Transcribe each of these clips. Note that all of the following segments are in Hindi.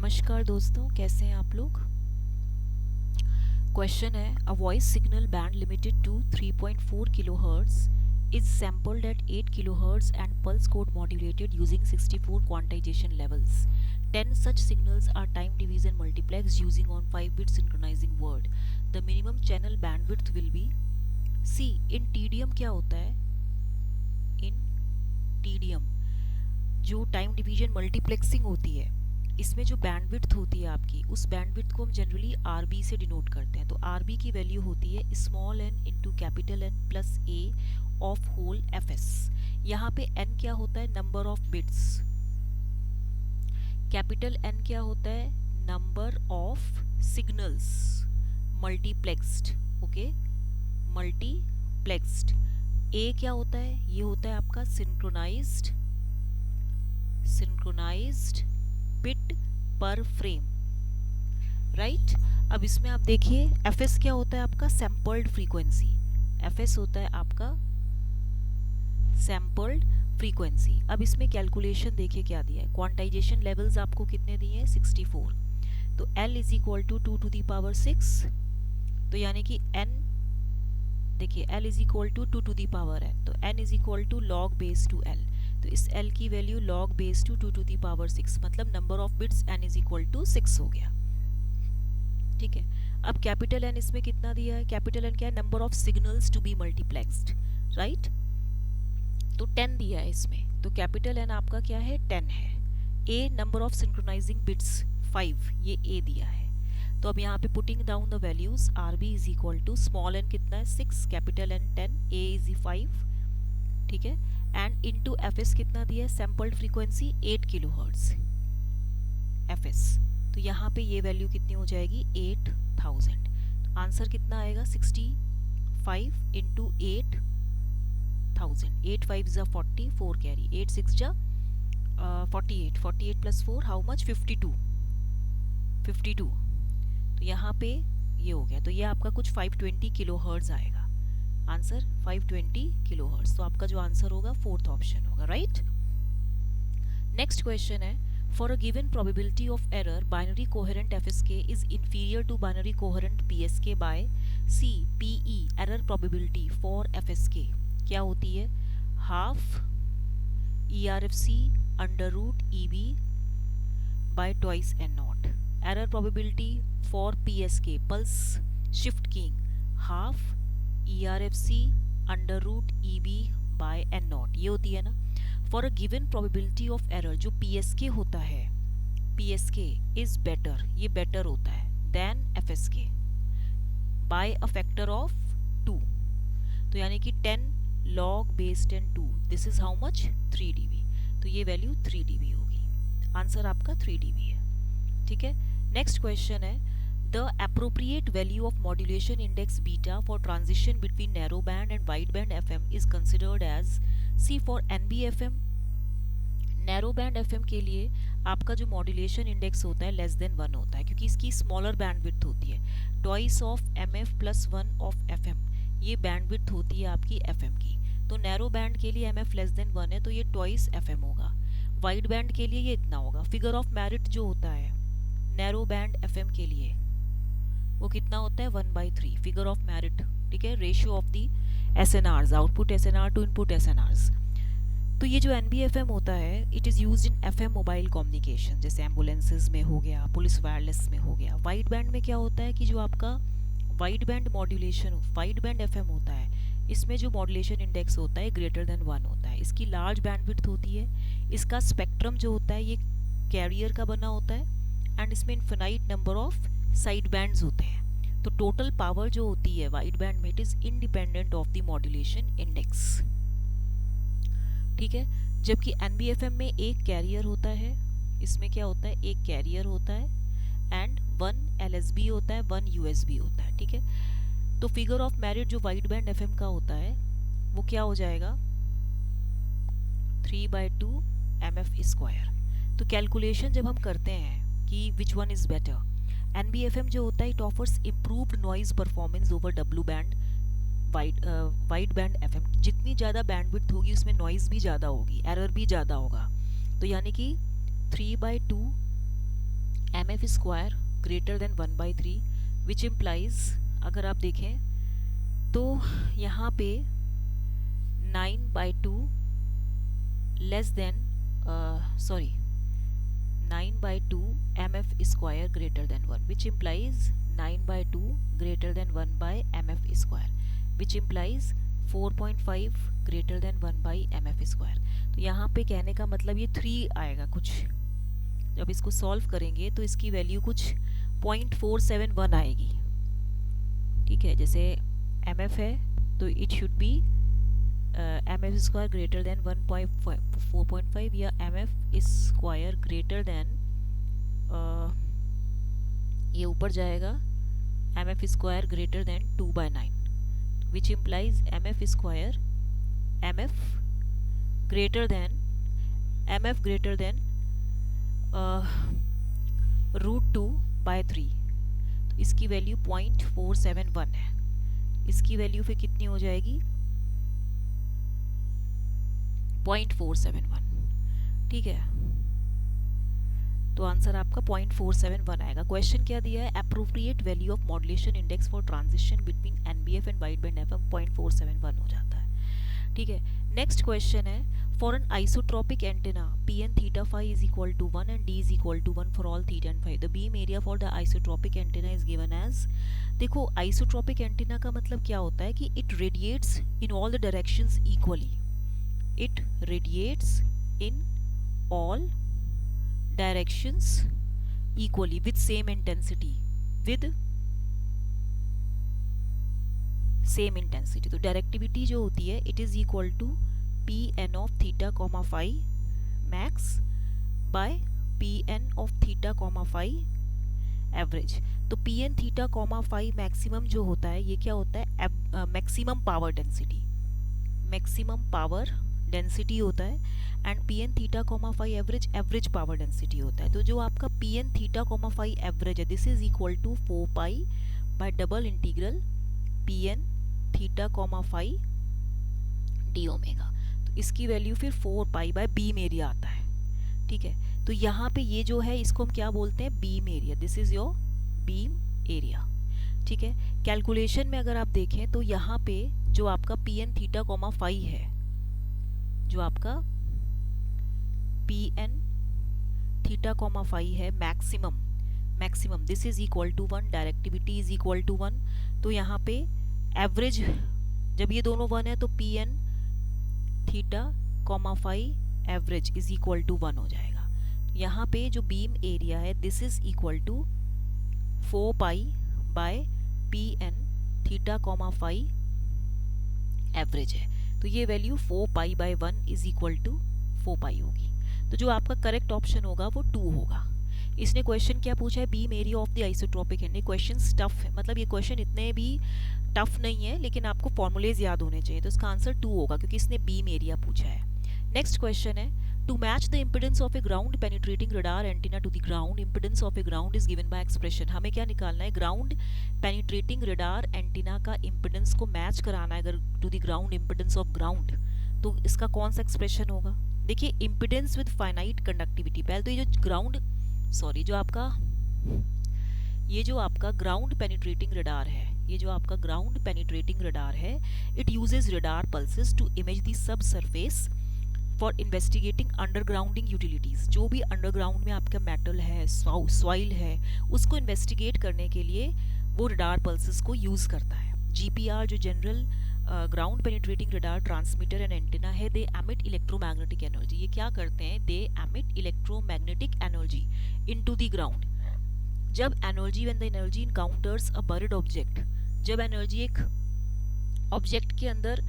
नमस्कार दोस्तों, कैसे हैं आप लोग। क्वेश्चन है, a voice signal band limited to 3.4 kilohertz is sampled at 8 kilohertz and pulse code modulated using 64 quantisation levels. 10 such signals are time division multiplexed using on 5-bit synchronizing word. The minimum channel bandwidth will be. See, in TDM क्या होता है? In TDM जो टाइम डिवीजन मल्टीप्लेक्सिंग होती है, इसमें जो बैंडविड्थ होती है आपकी, उस बैंडविड्थ को हम जनरली आरबी से डिनोट करते हैं. तो आरबी की वैल्यू होती है small n into capital n plus a of whole F S. यहाँ पे एन क्या होता है? Number of bits. Capital n क्या होता है? Number of signals multiplexed. Okay, multiplexed. A क्या होता है? ये होता है आपका synchronised bit per frame, right. अब इसमें आप देखिए एफएस क्या होता है आपका? Sampled frequency. एफएस होता है आपका सैम्पल्ड फ्रीक्वेंसी. अब इसमें कैलकुलेशन देखिए क्या दिया है. क्वांटाइजेशन लेवल्स आपको कितने दिए हैं? 64. तो L is equal to 2 to the power 6. तो यानी कि n देखिए L is equal to 2 to the power n. तो n is equal to log base to L. तो इस L की value log base to 2 to the power 6, मतलब number of bits n is equal to 6 हो गया. ठीक है. अब कैपिटल N इसमें कितना दिया है? कैपिटल N क्या है? Number of signals to be multiplexed, right. तो 10 दिया है इसमें. तो कैपिटल N आपका क्या है? 10 है. A number of synchronising bits 5, ये A दिया है. तो अब यहाँ पे putting down the values, RB is equal to small n कितना है? 6, कैपिटल N 10, A इज 5, ठीक है. एंड इनटू एफएस कितना दिया है? Sampled frequency 8 kilohertz FS. तो यहाँ पे ये वैल्यू कितनी हो जाएगी? 8000. तो आंसर कितना आएगा? 65 इंटू 8000. 8 5 जा 40, 4 कैरी, 8 6 जा 48, 48 प्लस 4 हाउ मच? 52. तो यहाँ पे ये हो गया. तो ये आपका कुछ 520 किलोहर्ट्ज आएगा. Answer 520 kilohertz. तो आपका जो आंसर होगा फोर्थ ऑप्शन होगा, राइट. नेक्स्ट क्वेश्चन है, for a given probability of error binary coherent FSK is inferior to binary coherent PSK by C PE. Error probability for FSK क्या होती है? Half ERFC under root EB by twice n not. Error probability for PSK pulse shift keying, half ERFC under root EB by n not, ये होती है ना. For a given probability of error, जो PSK होता है, PSK इज बेटर, ये बेटर होता है than FSK by a factor of 2. तो यानी कि 10 log base 10 2, this is how much? 3 dB. तो ये वैल्यू 3 dB होगी. आंसर आपका 3 dB है, ठीक है. नेक्स्ट क्वेश्चन है, the appropriate value of modulation index beta for transition between narrow band and wide band FM is considered as. See, for NBFM narrow band FM के लिए आपका जो मॉड्यूलेशन इंडेक्स होता है लेस देन 1 होता है, क्योंकि इसकी स्मॉलर बैंडविड्थ होती है. Twice of MF plus 1 of FM, ये बैंडविड्थ होती है आपकी एफएम की. तो नैरो बैंड के लिए एमएफ लेस देन 1 है, तो ये ट्वाइस एफएम होगा. वाइड बैंड के लिए ये इतना होगा. फिगर ऑफ मेरिट जो होता है नैरो बैंड एफएम के लिए, वो कितना होता है? 1/3 फिगर ऑफ मेरिट, ठीक है. Ratio of the SNRs, output SNR to input SNRs. तो ये जो एनबीएफएम होता है, it is used in FM mobile communication, जैसे एम्बुलेंसेज में हो गया, पुलिस वायरलेस में हो गया. वाइड बैंड में क्या होता है कि जो आपका wide band modulation, wide band FM होता है, इसमें जो मॉड्यूलेशन इंडेक्स होता है ग्रेटर देन 1 होता है. इसकी लार्ज बैंडविड्थ होती है. इसका स्पेक्ट्रम जो होता है ये कैरियर का बना होता है, एंड इसमें infinite number of side bands होते हैं. तो टोटल पावर जो होती है वाइड बैंड में, it is independent of the modulation index, ठीक है. जबकि एनबीएफएम में एक कैरियर होता है, इसमें क्या होता है? एक कैरियर होता है एंड 1 एलएसबी होता है, 1 यूएसबी होता है, ठीक है. तो फिगर ऑफ मेरिट जो वाइड बैंड एफएम का होता है वो क्या हो जाएगा? 3/2 MF स्क्वायर. तो कैलकुलेशन जब हम करते हैं कि which one is better, NBFM जो होता है it offers improved noise performance over W band wide band FM. जितनी ज़्यादा बैंडविड्थ होगी उसमें नॉइज भी ज़्यादा होगी, एरर भी ज़्यादा होगा. तो यानी कि 3/2 MF square greater than 1/3 which implies, अगर आप देखें तो यहाँ पे 9/2 less than 9/2 MF square greater than 1 which implies 9/2 greater than 1 by MF square which implies 4.5 greater than 1 by MF square. तो यहाँ पे कहने का मतलब ये 3 आएगा कुछ, जब इसको सॉल्व करेंगे तो इसकी वैल्यू कुछ 0.471 आएगी। ठीक है, जैसे MF है तो it should be MF square greater then 1.4.5 या MF स्क्वायर ग्रेटर देन ये ऊपर जाएगा MF square greater then 2/9 which implies MF square MF greater than √2/3। तो इसकी वैल्यू 0.471 है। इसकी वैल्यू फिर कितनी हो जाएगी 0.471। ठीक है, तो आंसर आपका 0.471 आएगा। क्वेश्चन क्या दिया है, appropriate value of modulation index for transition between NBF and wide band FM 0.471 हो जाता है। ठीक है, नेक्स्ट क्वेश्चन है, for an isotropic antenna PN theta phi is equal to 1 and D is equal to 1 for all theta and phi, the beam area for the isotropic antenna is given as. देखो आइसोट्रोपिक एंटेना का मतलब क्या होता है कि it radiates in all the directions equally, it radiates in all directions equally with same intensity, तो डायरेक्टिविटी जो होती है it is equal to Pn of theta comma phi max by Pn of theta comma phi average. तो Pn theta comma phi maximum जो होता है ये क्या होता है, maximum power density, maximum power density होता है, and Pn theta comma phi average average power density होता है। तो जो आपका Pn theta comma phi average है this is equal to 4 pi by double integral Pn theta comma phi d omega. तो इसकी वैल्यू फिर 4 पाई बाय बीम एरिया आता है। ठीक है, तो यहाँ पे ये जो है इसको हम क्या बोलते हैं, beam area, this is your beam area. ठीक है, कैलकुलेशन में अगर आप देखें तो यहाँ पे जो आपका Pn थीटा कॉमा फाई है, जो आपका Pn थीटा कॉमा फाई है maximum this is equal to 1, directivity is equal to 1। तो यहाँ पे एवरेज जब ये दोनों 1 है तो Pn theta comma phi average is equal to 1 हो जाएगा। तो यहाँ पे जो बीम एरिया है this is equal to 4 pi by Pn theta comma phi average है। तो ये value 4 pi by 1 is equal to 4 pi होगी। तो जो आपका करेक्ट ऑप्शन होगा वो 2 होगा। इसने क्वेश्चन क्या पूछा है, beam area of the isotropic and. Question tough है, मतलब ये क्वेश्चन इतने भी टफ नहीं है लेकिन आपको फॉर्मूलेज याद होने चाहिए। तो इसका आंसर 2 होगा क्योंकि इसने बीम एरिया पूछा है। नेक्स्ट क्वेश्चन है, to match the impedance of a ground penetrating radar antenna to the ground impedance of a ground is given by expression. हमें क्या निकालना है, ग्राउंड पेनिट्रेटिंग रडार एंटीना का इम्पिडेंस को मैच कराना है अगर to the ground impedance of ground, तो इसका कौन सा एक्सप्रेशन होगा। देखिए इम्पिडेंस विद फाइनाइट कंडक्टिविटी, पहले तो ये जो ग्राउंड ये जो आपका ग्राउंड पेनिट्रेटिंग रडार है, ये जो आपका ग्राउंड पेनिट्रेटिंग रडार है, it uses radar pulses to image the sub surface for investigating undergrounding utilities. जो भी अंडरग्राउंड में आपका मेटल है, सॉइल है, उसको इन्वेस्टिगेट करने के लिए वो रडार पल्सेस को यूज करता है। GPR जो general ground penetrating radar transmitter and antenna है, दे एमिट इलेक्ट्रोमैग्नेटिक एनर्जी। ये क्या करते हैं, they emit electromagnetic energy into the ground. जब energy when the energy encounters a buried object, जब एनर्जी एक ऑब्जेक्ट के अंदर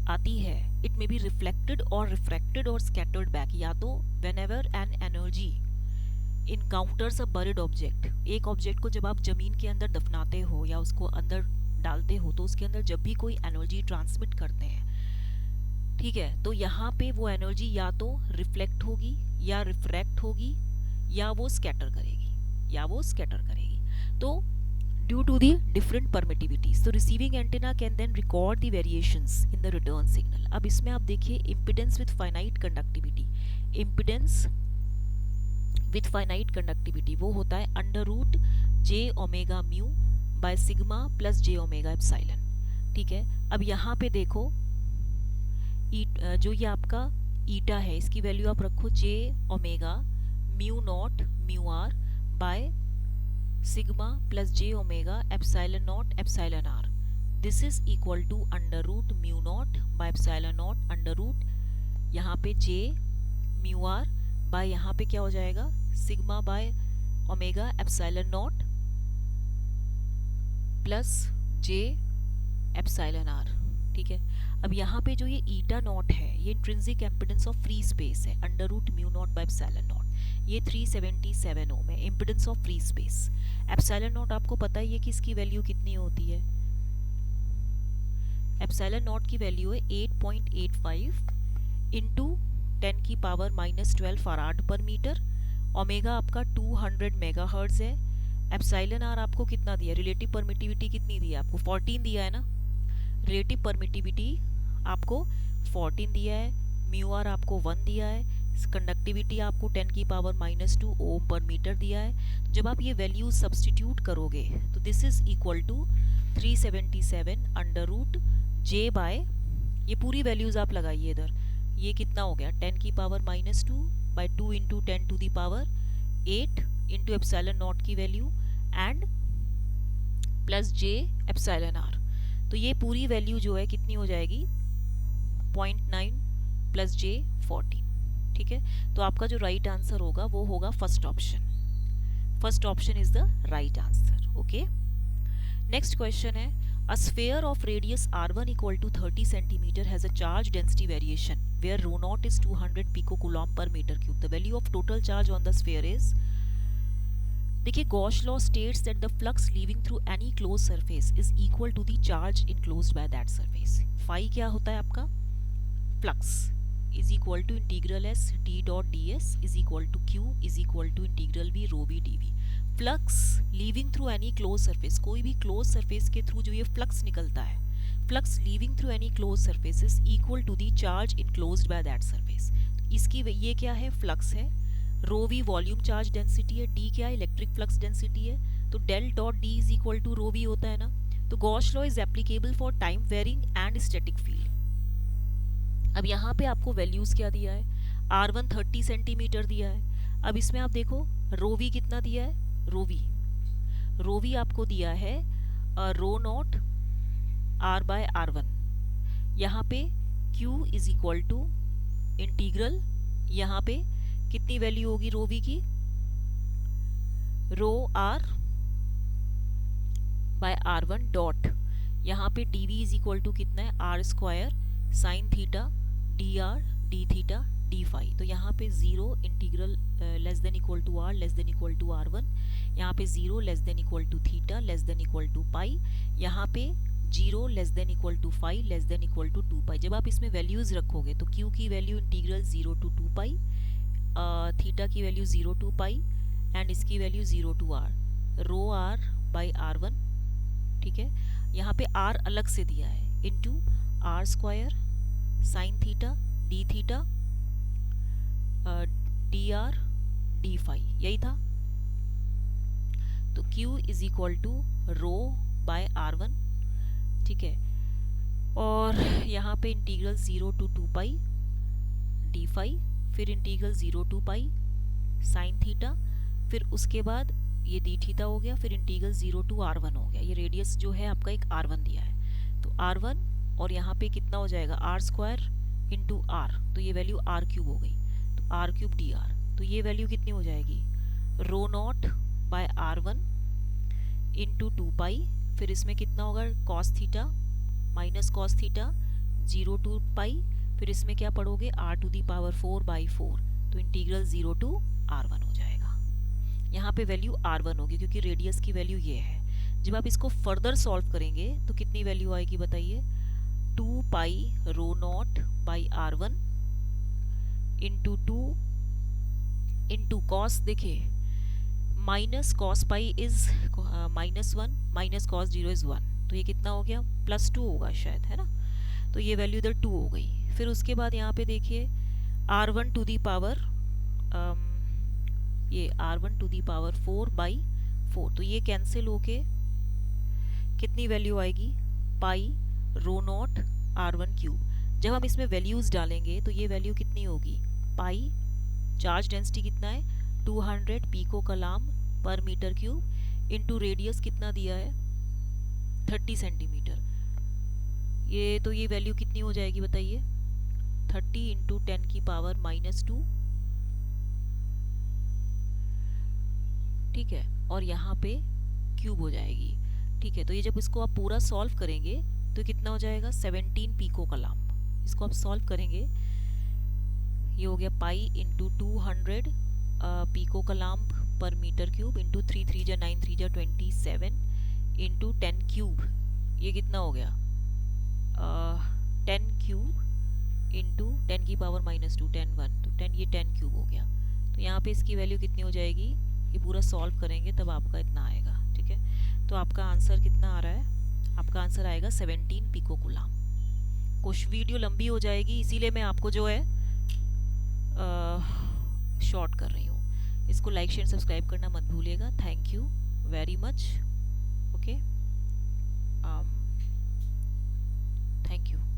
आती है, इट मे बी रिफ्लेक्टेड और रिफ्रैक्टेड और स्कैटर्ड बैक। या तो whenever an energy encounters a buried object, एक ऑब्जेक्ट को जब आप जमीन के अंदर दफनाते हो या उसको अंदर डालते हो तो उसके अंदर जब भी कोई एनर्जी ट्रांसमिट करते हैं, ठीक है, तो यहाँ पे वो एनर्जी या तो रिफ्लेक्ट होगी या रिफ्रैक्ट होगी या वो स्कैटर करेगी। तो due to the different permittivities, so receiving antenna can then record the variations in the return signal। अब इसमें आप देखिए impedance with finite conductivity, impedance with finite conductivity, वो होता है under root j omega mu by sigma plus j omega epsilon. ठीक है, अब यहाँ पे देखो जो ये आपका ईटा है इसकी वैल्यू आप रखो j omega mu not mu r by sigma plus j omega epsilon not epsilon r. This is equal to under root mu not by epsilon not under root यहाँ पे जे म्यू आर बाय यहाँ पे क्या हो जाएगा sigma by omega epsilon naught plus j epsilon r. ठीक है, अब यहाँ पे जो ये ईटा नॉट है ये intrinsic impedance of free space है under root mu not by epsilon naught. ये 377 ओम है impedance of free space. Epsilon naught आपको पता है ये कि इसकी वैल्यू कितनी होती है, एप्सिलॉन नॉट की वैल्यू है 8.85 इंटू 10 की पावर -12 फराड पर मीटर। ओमेगा आपका 200 मेगाहर्ट्ज है। एप्सिलॉन आर आपको कितना दिया, रिलेटिव परमिटिविटी कितनी दी है आपको 14 दिया है ना, रिलेटिव परमिटिविटी आपको 14 दिया है, म्यू आर आपको 1 दिया है, कंडक्टिविटी आपको 10 की पावर -2 ओम पर मीटर दिया है। तो जब आप ये वैल्यू सब्सटीट्यूट करोगे तो this is equal to 377 under root j by, ये पूरी वैल्यूज आप लगाइए इधर, ये कितना हो गया 10 की power -2 by 2 into 10 to the power 8 into epsilon not की value and plus j epsilon r. तो ये पूरी वैल्यू जो है कितनी हो जाएगी 0.9 प्लस जे 14। ठीक है, तो आपका जो राइट आंसर होगा वो होगा first option. First option is the right answer. Okay, next question है a sphere of radius r1 equal to 30 centimeter has a charge density variation where rho naught is 200 picocoulomb per meter cube. The value of total charge on the sphere is, देखिए Gauss law states that the flux leaving through any close surface is equal to the charge enclosed by that surface. Phi क्या होता है आपका, flux is equal to integral S T dot D S is equal to Q is equal to integral V rho V D V. Flux leaving through any close surface, कोई भी क्लोज सरफेस के थ्रू जो ये फ्लक्स निकलता है, flux leaving through any close surface is equal to the charge enclosed by that surface. इसकी ये क्या है, फ्लक्स है, rho V volume charge density है, डी क्या है इलेक्ट्रिक फ्लक्स डेंसिटी है, तो del dot D is equal to rho V होता है ना। तो Gauss law is applicable for time varying and static field. अब यहाँ पे आपको वैल्यूज क्या दिया है, R1 30 सेंटीमीटर दिया है। अब इसमें आप देखो रो वी कितना दिया है, रो वी आपको दिया है रो नॉट R बाय R1। यहाँ पे Q is equal to integral, यहाँ पे कितनी वैल्यू होगी रो वी की, रो R बाय R1 डॉट, यहाँ पे d v is equal to कितना है R square sine theta d r d theta d phi. तो यहाँ पे 0 integral less than equal to R less than equal to R1, यहाँ पे 0 less than equal to theta less than equal to pi, यहाँ पे 0 less than equal to phi less than equal to 2 pi. जब आप इसमें वैल्यूज रखोगे तो Q की value integral 0 to 2 pi, theta की वैल्यू 0 टू पाई एंड इसकी value 0 to R, rho R by R1। ठीक है, यहाँ पे R अलग से दिया है into R square sine theta d theta d r d phi, यही था। तो Q is equal to rho by R1। ठीक है, और यहाँ पे integral 0 to 2 pi d phi, फिर integral 0 to pi sine theta, फिर उसके बाद ये डी थीटा हो गया, फिर इंटीग्रल 0 टू R1 हो गया। ये रेडियस जो है आपका एक R1 दिया है, तो R1 और यहाँ पे कितना हो जाएगा R स्क्वायर इंटू R, तो ये वैल्यू R क्यूब हो गई, तो R क्यूब डी आर। तो ये वैल्यू कितनी हो जाएगी, rho not by R1 into 2 pi, फिर इसमें कितना होगा cos theta minus cos theta 0 to pi, फिर इसमें क्या पढ़ोगे R to the power 4 by 4, तो इंटीग्रल 0 टू R1 हो जाएगा। यहाँ पे वैल्यू R1 होगी क्योंकि रेडियस की वैल्यू ये है। जब आप इसको फर्दर सॉल्व करेंगे तो कितनी वैल्यू आएगी बताइए, 2 pi rho not by R1 into 2 into cos, देखिए minus cos pi is -1 minus cos 0 is 1, तो ये कितना हो गया +2 होगा शायद, है ना। तो ये वैल्यू इधर 2 हो गई। फिर उसके बाद यहाँ पे देखिए R1 टू दी पावर ये R1 टू दी पावर 4/4, तो ये कैंसिल होके कितनी वैल्यू आएगी, पाई रो नॉट R1 क्यूब। जब हम इसमें वैल्यूज डालेंगे तो ये वैल्यू कितनी होगी, पाई, चार्ज डेंसिटी कितना है 200 पिको कलाम पर मीटर क्यूब, इनटू रेडियस कितना दिया है 30 सेंटीमीटर। ये तो ये वैल्यू कितनी हो जाएगी बताइए, 30 इंटू 10 की पावर -2, ठीक है, और यहाँ पे क्यूब हो जाएगी, ठीक है। तो ये जब इसको आप पूरा सॉल्व करेंगे तो कितना हो जाएगा 17 पिको कलाम। इसको आप सॉल्व करेंगे, ये हो गया पाई इंटू 200 पिको कलाम पर मीटर क्यूब इंटू 3 3 जा 9 3 जा 27 इंटू 10 क्यूब, ये कितना हो गया 10 क्यूब इंटू 10 की पावर -2, 10 1 तो 10, ये 10 क्यूब हो गया। तो यहाँ पे इसकी वैल्यू कितनी हो जाएगी, ये पूरा सॉल्व करेंगे तब आपका इतना आएगा, ठीक है। तो आपका आंसर कितना आ रहा है, आपका आंसर आएगा 17 पिको कूलाम। कुछ वीडियो लंबी हो जाएगी इसीलिए मैं आपको जो है शॉर्ट कर रही हूँ। इसको लाइक शेयर सब्सक्राइब करना मत भूलिएगा। Thank you very much. Okay.